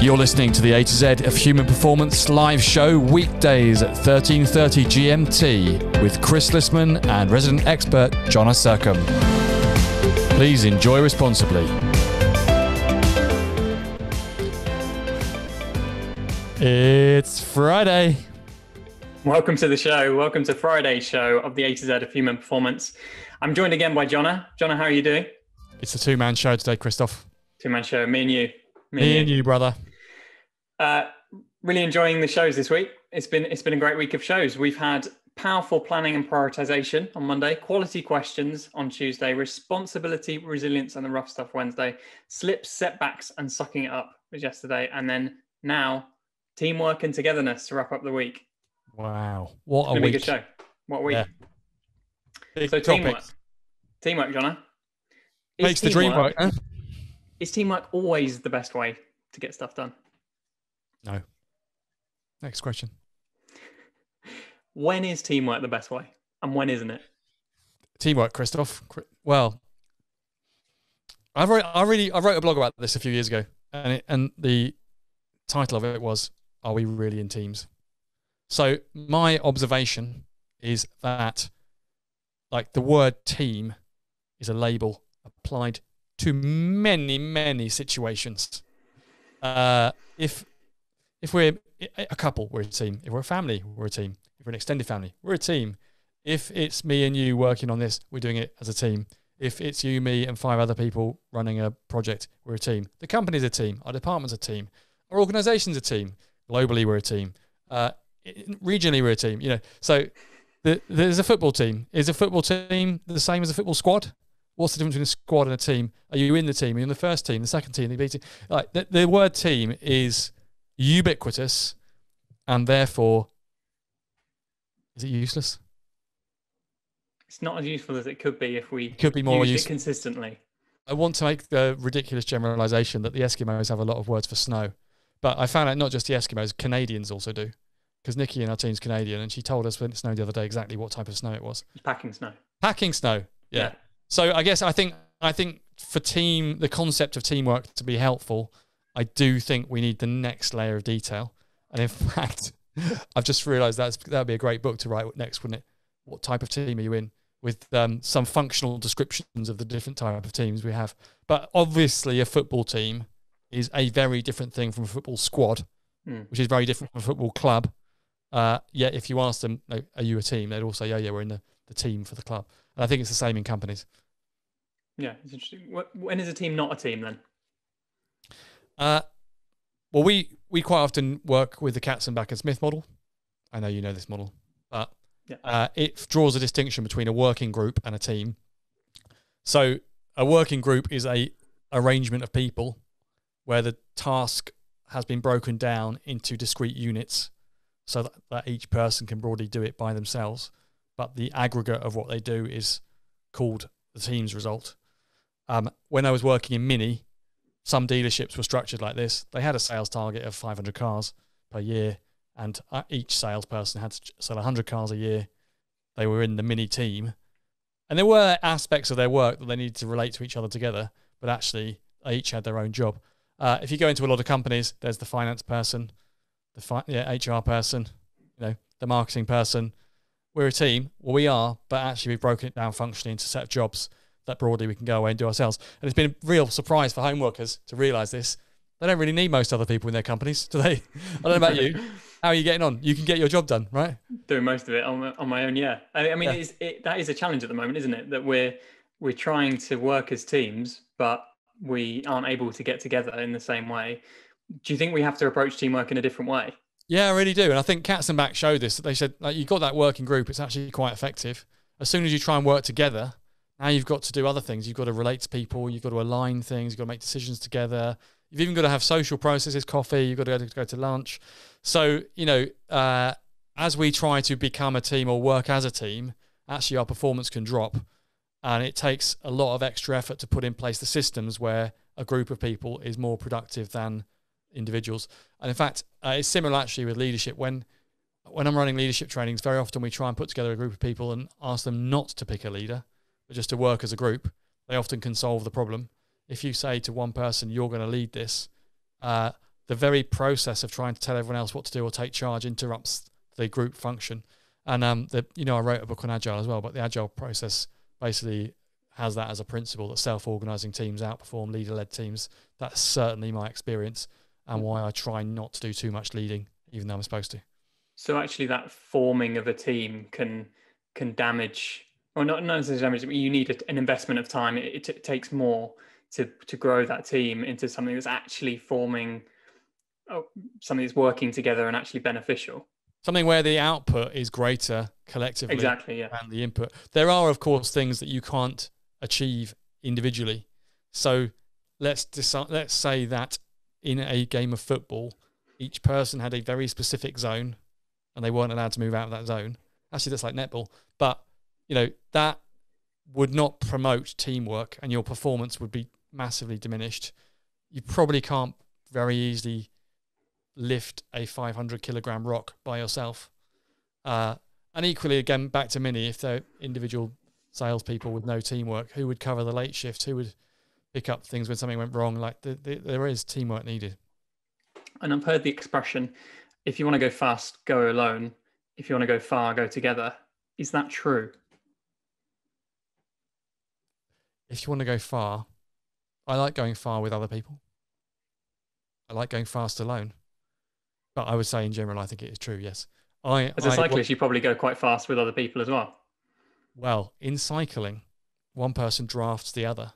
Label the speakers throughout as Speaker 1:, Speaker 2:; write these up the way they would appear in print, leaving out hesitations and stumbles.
Speaker 1: You're listening to the A to Z of Human Performance live show weekdays at 13:30 GMT with Chris Lissaman and resident expert Jonna Sercombe. Please enjoy responsibly. It's Friday.
Speaker 2: Welcome to the show. Welcome to Friday's show of the A to Z of Human Performance. I'm joined again by Jonna. Jonna, how are you doing?
Speaker 1: It's a two-man show today, Christoph.
Speaker 2: Two-man show, me and you.
Speaker 1: Me and you, brother.
Speaker 2: Really enjoying the shows this week. It's been a great week of shows. We've had powerful planning and prioritization on Monday, quality questions on Tuesday, responsibility, resilience, and the rough stuff Wednesday, slips, setbacks, and sucking it up was yesterday, and then now teamwork and togetherness to wrap up the week.
Speaker 1: Wow, what a week!
Speaker 2: It's gonna be a good show. What a week!
Speaker 1: Yeah.
Speaker 2: So teamwork, Jonna.
Speaker 1: Makes the dream work. Huh?
Speaker 2: Is teamwork always the best way to get stuff done?
Speaker 1: No. Next question.
Speaker 2: When is teamwork the best way, and when isn't it?
Speaker 1: Teamwork, Christoph. Well, I wrote a blog about this a few years ago, and the title of it was "Are we really in teams?" So my observation is that, like, the word team is a label applied to many, many situations. If we're a couple, we're a team. If we're a family, we're a team. If we're an extended family, we're a team. If it's me and you working on this, we're doing it as a team. If it's you, me, and 5 other people running a project, we're a team. The company's a team. Our department's a team. Our organization's a team. Globally, we're a team. Regionally, we're a team. You know, so there's a football team. Is a football team the same as a football squad? What's the difference between a squad and a team? Are you in the team? Are you in the first team, the second team, the B team? Like the word team is ubiquitous, and therefore, is it useless?
Speaker 2: It's not as useful as it could be if we
Speaker 1: could be more
Speaker 2: used it consistently.
Speaker 1: I want to make the ridiculous generalization that the Eskimos have a lot of words for snow, but I found out not just the Eskimos, Canadians also do. Because Nikki in our team's Canadian, and she told us when it snowed the other day exactly what type of snow it was.
Speaker 2: Packing snow.
Speaker 1: Packing snow. Yeah. So I think for the concept of teamwork to be helpful, I do think we need the next layer of detail. And in fact, I've just realised that'd be a great book to write next, wouldn't it? What type of team are you in? With some functional descriptions of the different type of teams we have. But obviously, a football team is a very different thing from a football squad, which is very different from a football club. Yet if you ask them, are you a team? They'd all say, yeah, we're in the team for the club. And I think it's the same in companies.
Speaker 2: Yeah, it's interesting. When is a team not a team then?
Speaker 1: Well, we quite often work with the Katzenbach-Smith model. I know you know this model, but it draws a distinction between a working group and a team. So a working group is a arrangement of people where the task has been broken down into discrete units so that each person can broadly do it by themselves. But the aggregate of what they do is called the team's result. When I was working in Mini, some dealerships were structured like this. They had a sales target of 500 cars per year, and each salesperson had to sell 100 cars a year. They were in the Mini team. And there were aspects of their work that they needed to relate to each other together, but actually they each had their own job. If you go into a lot of companies, there's the finance person, the HR person, the marketing person. We're a team. Well, we are, but actually we've broken it down functionally into a set of jobs that broadly we can go away and do ourselves. And it's been a real surprise for home workers to realise this. They don't really need most other people in their companies, do they? I don't know about you. How are you getting on? You can get your job done, right?
Speaker 2: Doing most of it on my own, yeah. I mean, that is a challenge at the moment, isn't it? That we're trying to work as teams, but we aren't able to get together in the same way. Do you think we have to approach teamwork in a different way?
Speaker 1: Yeah, I really do. And I think Katzenbach showed this. They said, like, you've got that working group, it's actually quite effective. As soon as you try and work together, now you've got to do other things. You've got to relate to people. You've got to align things. You've got to make decisions together. You've even got to have social processes, coffee. You've got to go to lunch. So, as we try to become a team or work as a team, actually our performance can drop. And it takes a lot of extra effort to put in place the systems where a group of people is more productive than individuals. And in fact, it's similar actually with leadership. When I'm running leadership trainings, very often we try and put together a group of people and ask them not to pick a leader, but just to work as a group. They often can solve the problem. If you say to one person, you're going to lead this, the very process of trying to tell everyone else what to do or take charge interrupts the group function. And I wrote a book on Agile as well, but the Agile process basically has that as a principle, that self-organizing teams outperform leader-led teams. That's certainly my experience, and why I try not to do too much leading, even though I'm supposed to.
Speaker 2: So actually that forming of a team can damage, or not necessarily damage, but you need an investment of time. It takes more to grow that team into something that's actually forming, something that's working together and actually beneficial.
Speaker 1: Something where the output is greater collectively
Speaker 2: exactly, yeah.
Speaker 1: than the input. There are, of course, things that you can't achieve individually. So let's say that in a game of football, each person had a very specific zone and they weren't allowed to move out of that zone. Actually, that's like netball. But, that would not promote teamwork and your performance would be massively diminished. You probably can't very easily lift a 500 kilogram rock by yourself. And equally, again, back to Mini, if they're individual salespeople with no teamwork, who would cover the late shift? Who would pick up things when something went wrong? Like there is teamwork needed.
Speaker 2: And I've heard the expression, if you want to go fast, go alone. If you want to go far, go together. Is that true?
Speaker 1: If you want to go far, I like going far with other people. I like going fast alone. But I would say in general, I think it is true, yes.
Speaker 2: As a cyclist, you probably go quite fast with other people as well.
Speaker 1: Well, in cycling, one person drafts the other.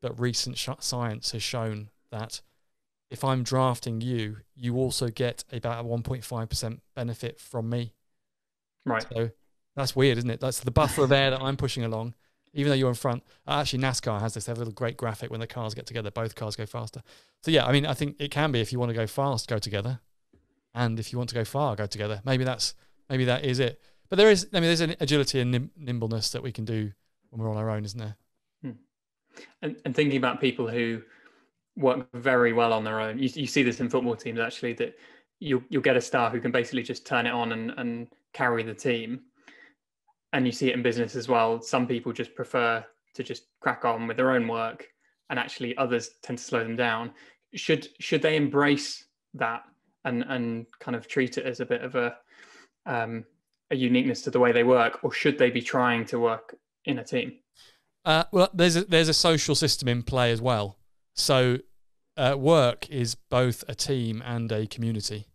Speaker 1: But recent science has shown that if I'm drafting you, you also get about a 1.5% benefit from me.
Speaker 2: Right.
Speaker 1: So that's weird, isn't it? That's the buffer of air that I'm pushing along, even though you're in front. Actually, NASCAR has this. They have a little great graphic when the cars get together, both cars go faster. So yeah, I think it can be, if you want to go fast, go together. And if you want to go far, go together. Maybe that is it. But there's an agility and nimbleness that we can do when we're on our own, isn't there?
Speaker 2: And thinking about people who work very well on their own, you see this in football teams actually, that you'll get a star who can basically just turn it on and carry the team. And you see it in business as well. Some people just prefer to just crack on with their own work, and actually others tend to slow them down. Should they embrace that and kind of treat it as a bit of a uniqueness to the way they work, or should they be trying to work in a team?
Speaker 1: Well, there's a social system in play as well. So work is both a team and a community.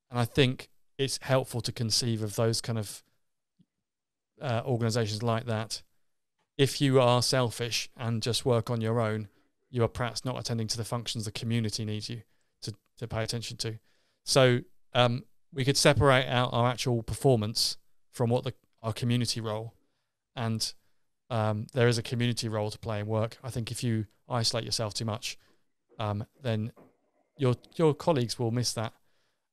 Speaker 1: And I think it's helpful to conceive of those kind of organizations like that. If you are selfish and just work on your own, you are perhaps not attending to the functions the community needs you to pay attention to. So we could separate out our actual performance from our community role. And there is a community role to play in work. I think if you isolate yourself too much, then your colleagues will miss that.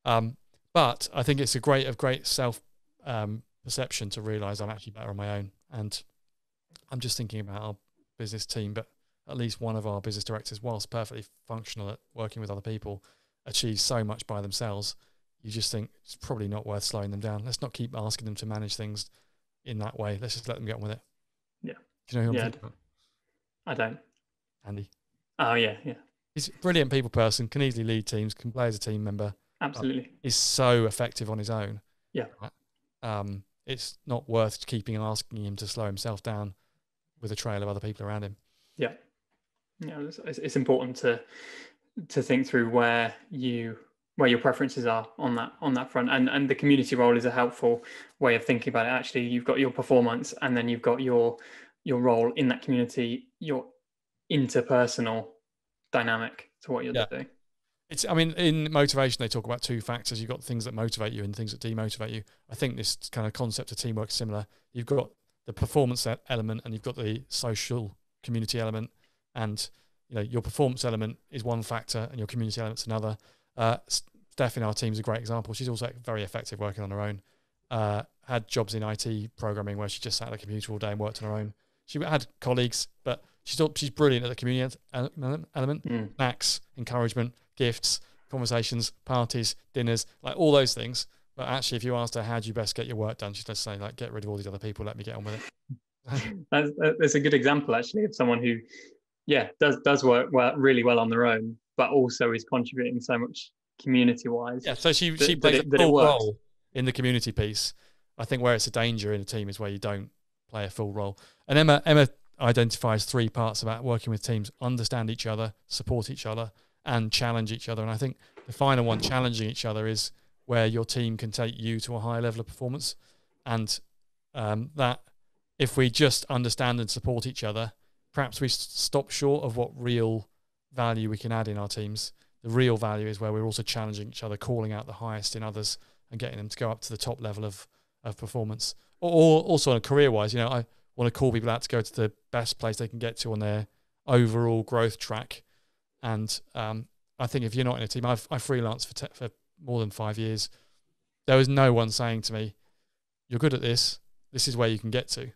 Speaker 1: But I think it's a great self perception to realize I'm actually better on my own. And I'm just thinking about our business team, but at least one of our business directors, whilst perfectly functional at working with other people, achieves so much by themselves. You just think it's probably not worth slowing them down. Let's not keep asking them to manage things in that way. Let's just let them get on with it.
Speaker 2: Yeah.
Speaker 1: Do you know who I'm thinking about?
Speaker 2: I don't.
Speaker 1: Andy.
Speaker 2: Oh, yeah.
Speaker 1: He's a brilliant people person, can easily lead teams, can play as a team member.
Speaker 2: Absolutely.
Speaker 1: He's so effective on his own.
Speaker 2: Yeah.
Speaker 1: It's not worth keeping and asking him to slow himself down with a trail of other people around him.
Speaker 2: Yeah. Yeah. It's important to think through where your preferences are on that front, and the community role is a helpful way of thinking about it. Actually, you've got your performance, and then you've got your role in that community, your interpersonal dynamic to what you're doing.
Speaker 1: In motivation, they talk about two factors. You've got things that motivate you and things that demotivate you. I think this kind of concept of teamwork is similar. You've got the performance element and you've got the social community element. And your performance element is one factor and your community element's another. Steph in our team is a great example. She's also very effective working on her own. Had jobs in IT programming where she just sat at a computer all day and worked on her own. She had colleagues, but she's brilliant at the community element. Snacks, encouragement, gifts, conversations, parties, dinners, like all those things. But actually, if you asked her, how do you best get your work done? She'd just say, like, get rid of all these other people, let me get on with it.
Speaker 2: That's a good example, actually, of someone who, does work really well on their own, but also is contributing so much community-wise.
Speaker 1: Yeah, so she plays a full role in the community piece. I think where it's a danger in a team is where you don't play a full role. And Emma identifies 3 parts about working with teams: understand each other, support each other, and challenge each other. And I think the final one, challenging each other, is where your team can take you to a higher level of performance. And that if we just understand and support each other, perhaps we stop short of what real value we can add in our teams. The real value is where we're also challenging each other, calling out the highest in others and getting them to go up to the top level of performance. Or also on a career-wise, I want to call people out to go to the best place they can get to on their overall growth track. And I think if you're not in a team, I freelanced for more than 5 years. There was no one saying to me, "You're good at this. This is where you can get to.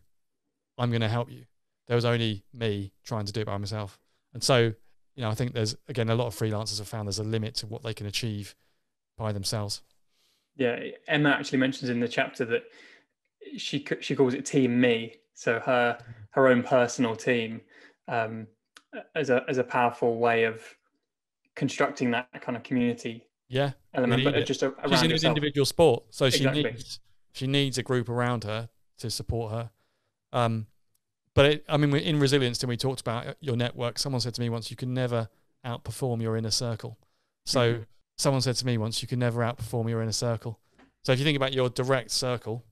Speaker 1: I'm going to help you." There was only me trying to do it by myself. And so, I think there's, again, a lot of freelancers have found there's a limit to what they can achieve by themselves.
Speaker 2: Yeah, Emma actually mentions in the chapter that she calls it Team Me. So her own personal team as a powerful way of constructing that kind of community element, but just around
Speaker 1: she's in
Speaker 2: herself.
Speaker 1: an individual sport, so
Speaker 2: Exactly.
Speaker 1: she needs a group around her to support her. But in resilience, then we talked about your network. Someone said to me once, you can never outperform your inner circle. So someone said to me once, you can never outperform your inner circle. So if you think about your direct circle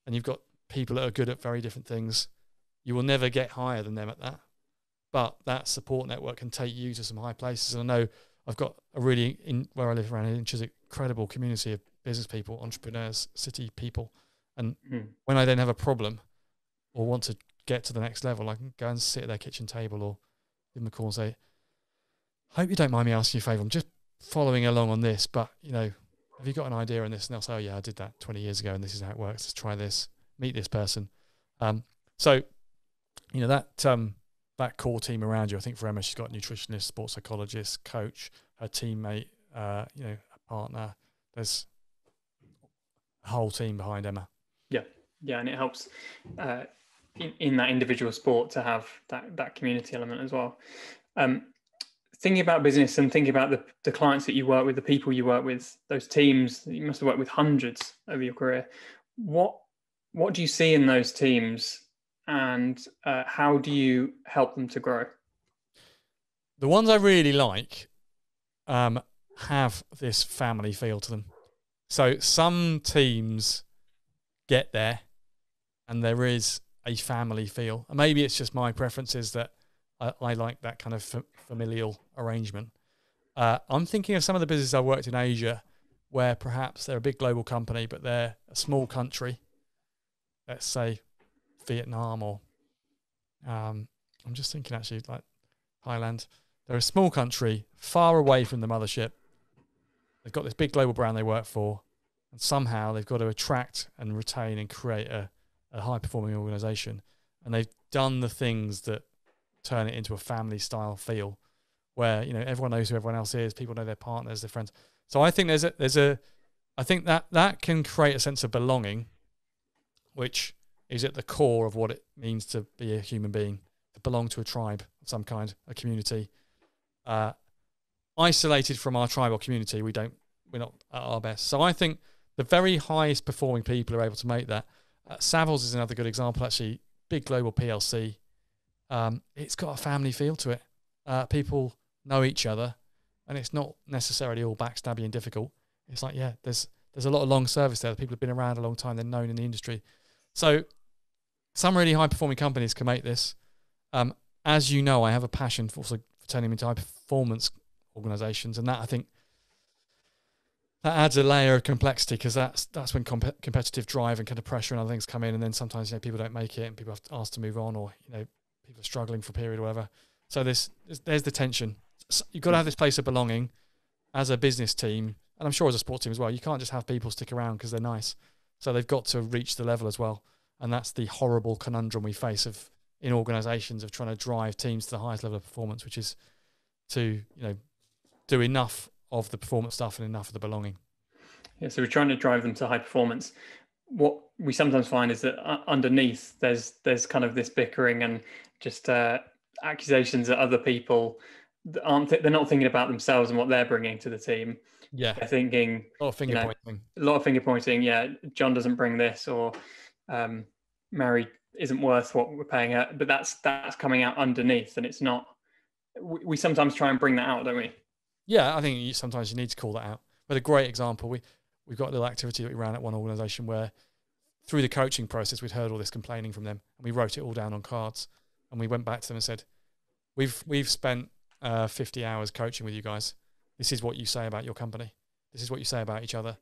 Speaker 1: and you've got people that are good at very different things, you will never get higher than them at that. But that support network can take you to some high places. And I know I've got where I live around an incredible community of business people, entrepreneurs, city people. And when I then have a problem or want to get to the next level, I can go and sit at their kitchen table or give them a call and say, "Hope you don't mind me asking you a favour. I'm just following along on this, but, have you got an idea on this?" And they'll say, "Oh yeah, I did that 20 years ago and this is how it works. Let's try this, meet this person." So, that core team around you, I think for Emma, she's got a nutritionist, sports psychologist, coach, her teammate, a partner. There's a whole team behind Emma.
Speaker 2: Yeah, and it helps in that individual sport to have that community element as well. Thinking about business and thinking about the clients that you work with, the people you work with, those teams, you must have worked with hundreds over your career. What do you see in those teams, and how do you help them to grow?
Speaker 1: The ones I really like have this family feel to them. So some teams get there and there is a family feel. And maybe it's just my preferences that I like that kind of familial arrangement. I'm thinking of some of the businesses I've worked in Asia where perhaps they're a big global company, but they're a small country. Let's say Vietnam or I'm just thinking actually like Thailand. They're a small country far away from the mothership. They've got this big global brand they work for, and somehow they've got to attract and retain and create a high-performing organisation. And they've done the things that turn it into a family-style feel, where everyone knows who everyone else is, people know their partners, their friends. So I think I think that can create a sense of belonging, which is at the core of what it means to be a human being, to belong to a tribe of some kind, a community. Isolated from our tribe or community, we're not at our best. So I think the very highest performing people are able to make that. Savills is another good example, actually. Big global PLC. It's got a family feel to it. People know each other, and it's not necessarily all backstabby and difficult. It's like, there's a lot of long service there. People have been around a long time. They're known in the industry. So some really high-performing companies can make this. As you know, I have a passion for turning them into high-performance organisations, and that, I think, that adds a layer of complexity, because that's when competitive drive and kind of pressure and other things come in, and then sometimes people don't make it and people have to ask to move on, or people are struggling for a period or whatever. So there's the tension. So you've got to have this place of belonging as a business team, and I'm sure as a sports team as well. You can't just have people stick around because they're nice. So they've got to reach the level as well, and that's the horrible conundrum we face in organisations of trying to drive teams to the highest level of performance, which is to do enough of the performance stuff and enough of the belonging.
Speaker 2: Yeah, so we're trying to drive them to high performance. What we sometimes find is that underneath there's kind of this bickering and just accusations at other people they're not thinking about themselves and what they're bringing to the team.
Speaker 1: Yeah,
Speaker 2: they're thinking
Speaker 1: a lot of finger pointing.
Speaker 2: A lot of finger pointing. Yeah, John doesn't bring this, or Mary isn't worth what we're paying her. But that's coming out underneath, and it's not. We sometimes try and bring that out, don't we?
Speaker 1: Yeah, I think sometimes you need to call that out. But a great example, we've got a little activity that we ran at one organisation where through the coaching process, we'd heard all this complaining from them, and we wrote it all down on cards, and we went back to them and said, we've spent 50 hours coaching with you guys. This is what you say about your company. This is what you say about each other.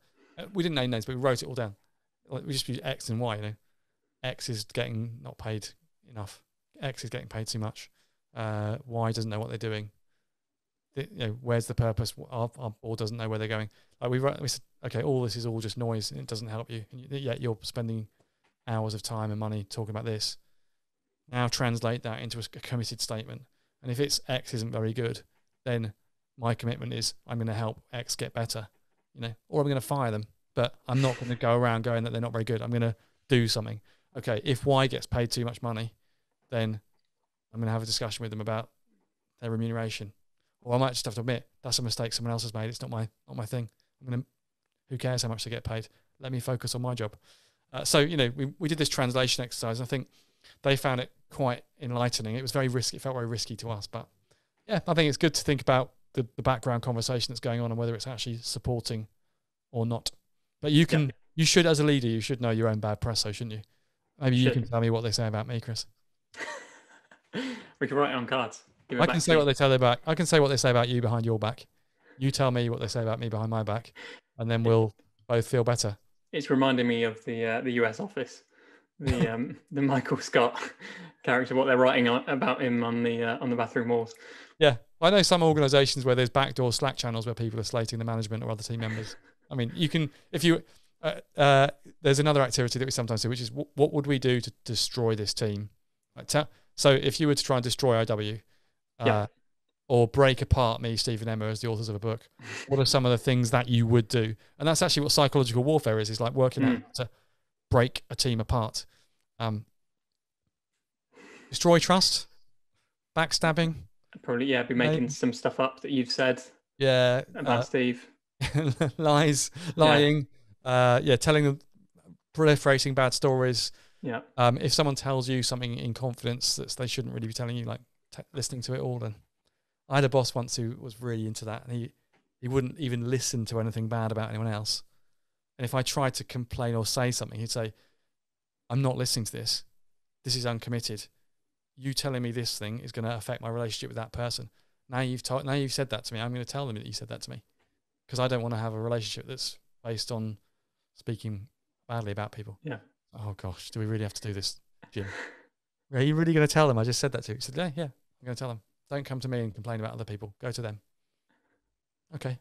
Speaker 1: We didn't name names, but we wrote it all down. We just used X and Y, X is getting not paid enough. X is getting paid too much. Y doesn't know what they're doing. Where's the purpose? Our board doesn't know where they're going. Like we said, okay, all this is all just noise, and it doesn't help you. And yet you're spending hours of time and money talking about this. Now translate that into a committed statement. And if it's X isn't very good, then my commitment is I'm going to help X get better, or I'm going to fire them. But I'm not going to go around going that they're not very good. I'm going to do something. Okay, if Y gets paid too much money, then I'm going to have a discussion with them about their remuneration. Or I might just have to admit that's a mistake someone else has made. It's not my thing. Who cares how much they get paid? Let me focus on my job. So we did this translation exercise. And I think they found it quite enlightening. It was very risky. It felt very risky to us, but yeah, I think it's good to think about the background conversation that's going on and whether it's actually supporting or not. But you should, as a leader, you should know your own bad press, so shouldn't you? Maybe you can tell me what they say about me, Chris.
Speaker 2: We can write it on cards.
Speaker 1: I can say what they tell their back. I can say what they say about you behind your back. You tell me what they say about me behind my back, and then we'll both feel better.
Speaker 2: It's reminding me of the US Office, the Michael Scott character. What they're writing about him on the bathroom walls.
Speaker 1: Yeah, I know some organisations where there's backdoor Slack channels where people are slating the management or other team members. I mean, you can if you. There's another activity that we sometimes do, which is what would we do to destroy this team? So if you were to try and destroy IW. Or break apart me, Steve, and Emma as the authors of a book, what are some of the things that you would do? And that's actually what psychological warfare is like working out how to break a team apart. Destroy trust, backstabbing.
Speaker 2: Probably, be making some stuff up that you've said.
Speaker 1: Yeah.
Speaker 2: About Steve.
Speaker 1: Lying. Telling them, proliferating bad stories.
Speaker 2: Yeah.
Speaker 1: If someone tells you something in confidence that they shouldn't really be telling you, like listening to it all. And I had a boss once who was really into that, and he wouldn't even listen to anything bad about anyone else. And if I tried to complain or say something, he'd say, I'm not listening to this. This is uncommitted. You telling me this thing is going to affect my relationship with that person. Now you've said that to me. I'm going to tell them that you said that to me, because I don't want to have a relationship that's based on speaking badly about people.
Speaker 2: Yeah.
Speaker 1: Oh gosh, do we really have to do this, Jim? Are you really going to tell them I just said that to you? He said, yeah, I'm going to tell them. Don't come to me and complain about other people. Go to them. Okay.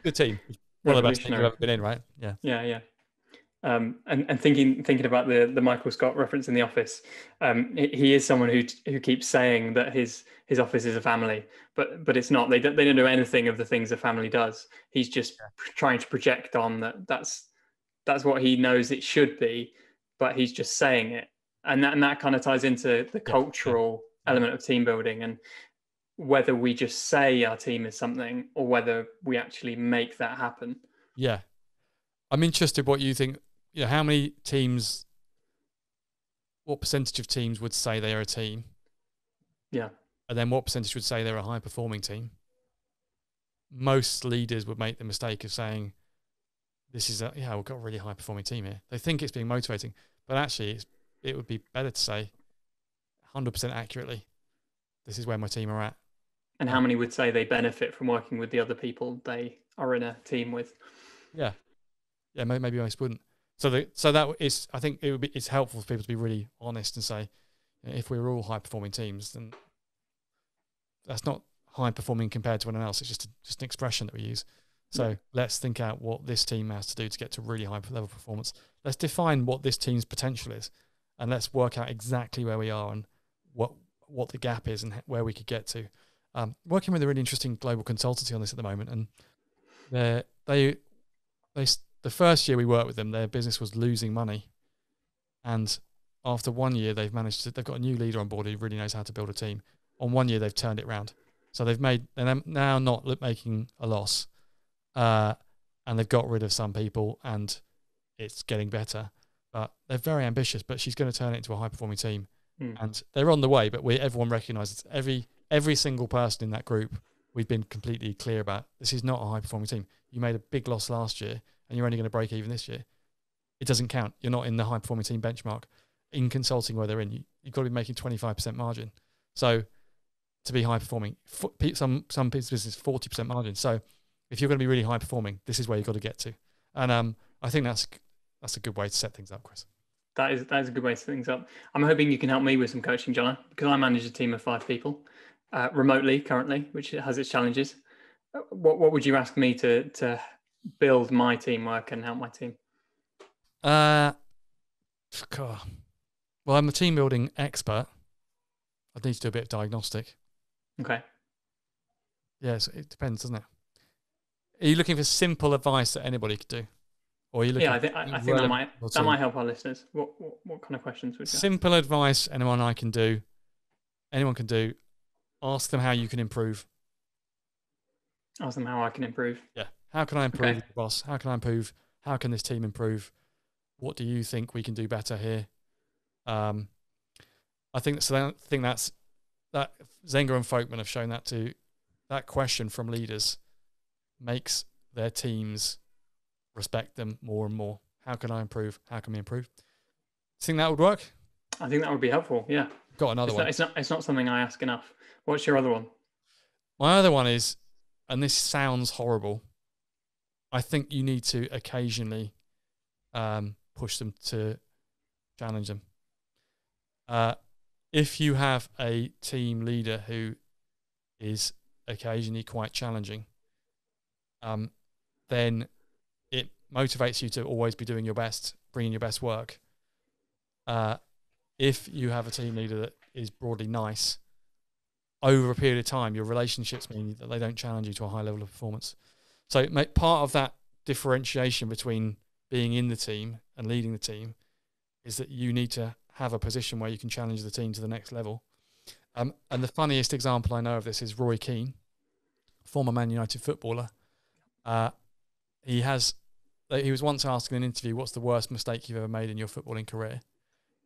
Speaker 1: Good team. One of the best teams you've ever been in, right? Yeah.
Speaker 2: Yeah. And thinking about the Michael Scott reference in The Office, he is someone who keeps saying that his office is a family, but it's not. They don't know anything of the things a family does. He's just trying to project on that's what he knows it should be, but he's just saying it. And that kind of ties into the cultural element of team building, and whether we just say our team is something or whether we actually make that happen.
Speaker 1: Yeah. I'm interested what you think, how many teams, what percentage of teams would say they are a team? Yeah. And then what percentage would say they're a high performing team? Most leaders would make the mistake of saying, this is we've got a really high performing team here. They think it's being motivating, but actually it would be better to say 100% accurately, this is where my team are at.
Speaker 2: And how many would say they benefit from working with the other people they are in a team with? Yeah,
Speaker 1: maybe most wouldn't. So that is, I think it's helpful for people to be really honest and say, if we were all high performing teams, then that's not high performing compared to anyone else. It's just an expression that we use. So let's think out what this team has to do to get to really high level performance. Let's define what this team's potential is, and let's work out exactly where we are and what the gap is and where we could get to. Working with a really interesting global consultancy on this at the moment, and the first year we worked with them, their business was losing money, and after 1 year they've got a new leader on board who really knows how to build a team, on 1 year they've turned it around. So they're now not making a loss, and they've got rid of some people, and it's getting better. But they're very ambitious. But she's going to turn it into a high performing team, and they're on the way. But everyone recognises every single person in that group. We've been completely clear about this is not a high performing team. You made a big loss last year, and you're only going to break even this year. It doesn't count. You're not in the high performing team benchmark. In consulting where they're in, you've got to be making 25% margin. So to be high performing, some business 40% margin. So if you're going to be really high performing, this is where you've got to get to. And I think that's a good way to set things up, Chris.
Speaker 2: That is a good way to set things up. I'm hoping you can help me with some coaching, Jonna, because I manage a team of 5 people remotely currently, which has its challenges. What would you ask me to build my teamwork and help my team?
Speaker 1: Well, I'm a team building expert. I need to do a bit of diagnostic.
Speaker 2: Okay.
Speaker 1: Yes, it depends, doesn't it? Are you looking for simple advice that anybody could do? Or are you looking
Speaker 2: I think that might help our listeners. What kind of questions would you
Speaker 1: simple advice anyone can do. Ask them how you can improve.
Speaker 2: Ask them how I can improve.
Speaker 1: Yeah. How can I improve, boss? How can I improve? How can this team improve? What do you think we can do better here? I think that's that Zenger and Folkman have shown that question from leaders makes their teams respect them more and more. How can I improve? How can we improve? Think that would work?
Speaker 2: I think that would be helpful. Yeah.
Speaker 1: Got another one.
Speaker 2: It's not something I ask enough. What's your other one?
Speaker 1: My other one is, and this sounds horrible, I think you need to occasionally push them to challenge them. If you have a team leader who is occasionally quite challenging, then it motivates you to always be doing your best, bringing your best work. If you have a team leader that is broadly nice, over a period of time, your relationships mean that they don't challenge you to a high level of performance. So part of that differentiation between being in the team and leading the team is that you need to have a position where you can challenge the team to the next level. And the funniest example I know of this is Roy Keane, former Man United footballer. He was once asked in an interview, what's the worst mistake you've ever made in your footballing career?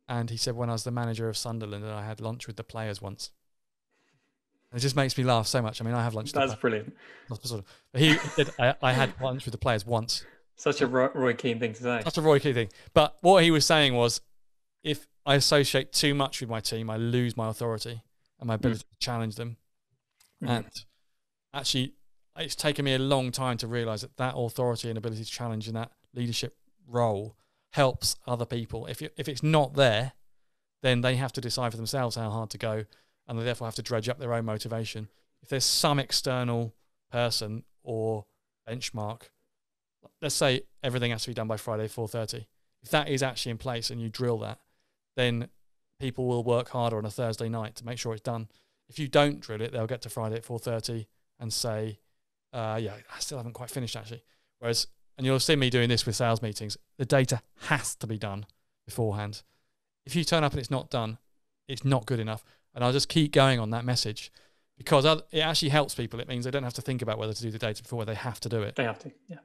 Speaker 1: And he said, when I was the manager of Sunderland and I had lunch with the players once. It just makes me laugh so much. I mean, I have lunch.
Speaker 2: That's brilliant.
Speaker 1: But he said, I had lunch with the players once.
Speaker 2: Such a Roy Keane thing to say.
Speaker 1: Such a Roy Keane thing. But what he was saying was, if I associate too much with my team, I lose my authority and my ability to challenge them. And actually, it's taken me a long time to realise that authority and ability to challenge in that leadership role helps other people. If it's not there, then they have to decide for themselves how hard to go, and they therefore have to dredge up their own motivation. If there's some external person or benchmark, let's say everything has to be done by Friday 4:30. If that is actually in place and you drill that, then people will work harder on a Thursday night to make sure it's done. If you don't drill it, they'll get to Friday at 4:30 and say, I still haven't quite finished actually. Whereas, and you'll see me doing this with sales meetings, the data has to be done beforehand. If you turn up and it's not done, it's not good enough. And I'll just keep going on that message because it actually helps people. It means they don't have to think about whether to do the data before they have to do it.
Speaker 2: They have to, yeah.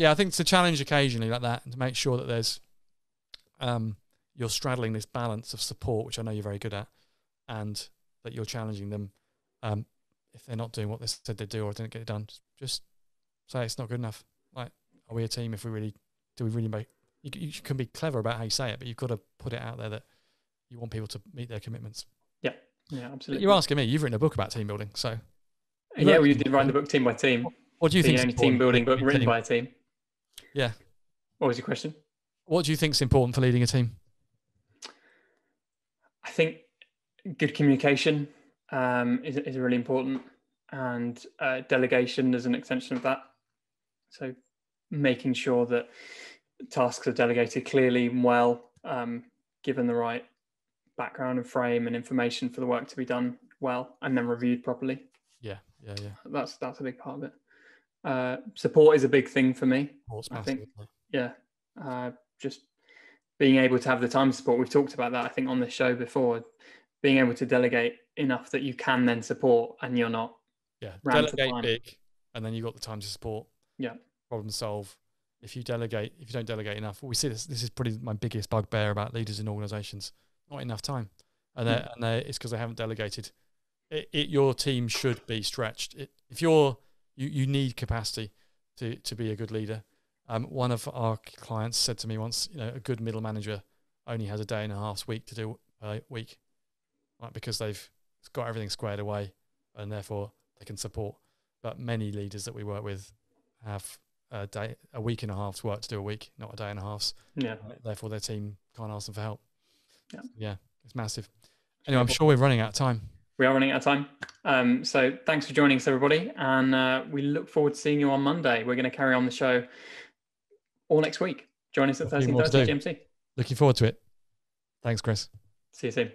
Speaker 1: I think it's a challenge occasionally like that and to make sure that there's you're straddling this balance of support, which I know you're very good at, and that you're challenging them if they're not doing what they said they'd do or didn't get it done. Just say it's not good enough. Like, are we a team? If we really make you can be clever about how you say it, but you've got to put it out there that you want people to meet their commitments.
Speaker 2: Yeah, absolutely.
Speaker 1: But you're asking me. You've written a book about team building, so
Speaker 2: we did write the book Team by Team.
Speaker 1: What do you think?
Speaker 2: The only team building book written by a team.
Speaker 1: Yeah.
Speaker 2: What was your question?
Speaker 1: What do you think is important for leading a team?
Speaker 2: I think good communication is really important, and delegation is an extension of that. So making sure that tasks are delegated clearly and well, given the right background and frame and information for the work to be done well, and then reviewed properly. Yeah. That's a big part of it. Support is a big thing for me. I think. Yeah. Just being able to have the time support. We've talked about that, I think, on the show before. being able to delegate enough that you can then support and you're not.
Speaker 1: Yeah, delegate big, and then you've got the time to support.
Speaker 2: Yeah,
Speaker 1: problem solve. If you don't delegate enough, we see this is probably my biggest bugbear about leaders in organizations. Not enough time, and it's because they haven't delegated. Your team should be stretched. If you need capacity to be a good leader. One of our clients said to me once, a good middle manager only has a day and a half's week to do a week, right? Because they've got everything squared away, and therefore they can support. But many leaders that we work with have a week and a half's work to do a week, not a day and a half's.
Speaker 2: Yeah.
Speaker 1: Therefore, their team can't ask them for help.
Speaker 2: Yeah,
Speaker 1: it's massive. Anyway, I'm sure we're running out of time.
Speaker 2: We are running out of time. So thanks for joining us, everybody. And we look forward to seeing you on Monday. We're going to carry on the show all next week. Join us at 13:30 GMT.
Speaker 1: Looking forward to it. Thanks, Chris.
Speaker 2: See you soon.